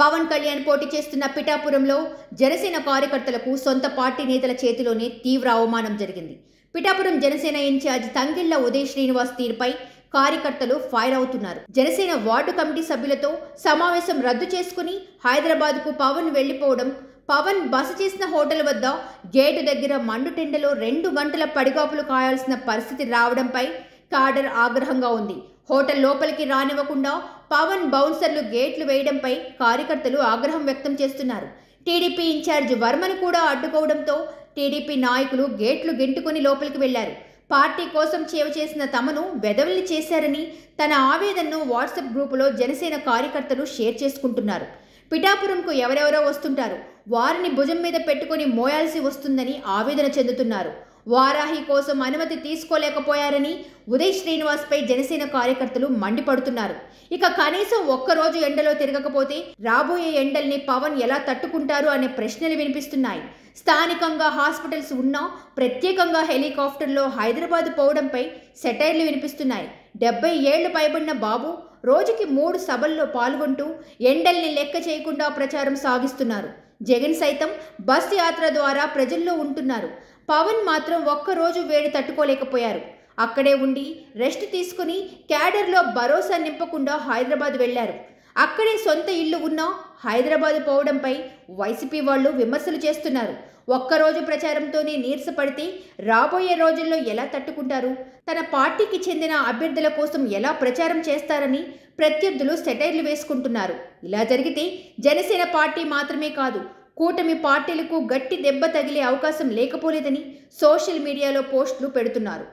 పవన్ కళ్యాణ్ పోటీ చేస్తున్న పిఠాపురంలో జనసేన కార్యకర్తలకు సొంత పార్టీ నేతల చేతిలోనే తీవ్ర అవమానం జరిగింది. పిఠాపురం జనసేన ఇన్ఛార్జ్ తంగిళ్ల ఉదయ్ శ్రీనివాస్ తీరుపై కార్యకర్తలు ఫైర్ అవుతున్నారు. జనసేన వార్డు కమిటీ సభ్యులతో సమావేశం రద్దు చేసుకుని హైదరాబాద్కు పవన్ వెళ్లిపోవడం, పవన్ బస చేసిన హోటల్ వద్ద గేటు దగ్గర మండుటెండలో 2 గంటల పడిగాపులు కాయాల్సిన పరిస్థితి రావడంపై కాడర్ ఆగ్రహంగా ఉంది. హోటల్ లోపలికి రానివ్వకుండా పవన్ బౌన్సర్లు గేట్లు వేయడంపై కార్యకర్తలు ఆగ్రహం వ్యక్తం చేస్తున్నారు. టీడీపీ ఇన్ఛార్జ్ వర్మను కూడా అడ్డుకోవడంతో టీడీపీ నాయకులు గేట్లు గెంటుకుని లోపలికి వెళ్లారు. పార్టీ కోసం సేవ చేసిన తమను వెధవల్ని చేశారని తన ఆవేదనను వాట్సాప్ గ్రూపులో జనసేన కార్యకర్తలు షేర్ చేసుకుంటున్నారు. పిఠాపురంకు ఎవరెవరో వస్తుంటారు, వారిని భుజం మీద పెట్టుకుని మోయాల్సి వస్తుందని ఆవేదన చెందుతున్నారు. వారాహి కోసం అనుమతి తీసుకోలేకపోయారని ఉదయ్ శ్రీనివాస్పై జనసేన కార్యకర్తలు మండిపడుతున్నారు. ఇక కనీసం ఒక్కరోజు ఎండలో తిరగకపోతే రాబోయే ఎండల్ని పవన్ ఎలా తట్టుకుంటారు అనే ప్రశ్నలు వినిపిస్తున్నాయి. స్థానికంగా హాస్పిటల్స్ ఉన్నా ప్రత్యేకంగా హెలికాప్టర్లో హైదరాబాద్ పోవడంపై సెటైర్లు వినిపిస్తున్నాయి. 70 ఏళ్లు పైబడిన బాబు రోజుకి 3 సభల్లో పాల్గొంటూ ఎండల్ని లెక్క చేయకుండా ప్రచారం సాగిస్తున్నారు. జగన్ సైతం బస్ యాత్ర ద్వారా ప్రజల్లో ఉంటున్నారు. పవన్ మాత్రం ఒక్కరోజు వేడి తట్టుకోలేకపోయారు. అక్కడే ఉండి రెస్ట్ తీసుకుని క్యాడర్లో భరోసా నింపకుండా హైదరాబాద్ వెళ్లారు. అక్కడే సొంత ఇల్లు ఉన్నా హైదరాబాద్ పోవడంపై వైసీపీ వాళ్ళు విమర్శలు చేస్తున్నారు. ఒక్కరోజు ప్రచారంతోనే నీరసపడితే రాబోయే రోజుల్లో ఎలా తట్టుకుంటారు, తన పార్టీకి చెందిన అభ్యర్థుల కోసం ఎలా ప్రచారం చేస్తారని ప్రత్యర్థులు సెటైర్లు వేసుకుంటున్నారు. ఇలా జరిగితే జనసేన పార్టీ మాత్రమే కాదు, కూటమి పార్టీలకు గట్టి దెబ్బ తగిలే అవకాశం లేకపోలేదని సోషల్ మీడియాలో పోస్టులు పెడుతున్నారు.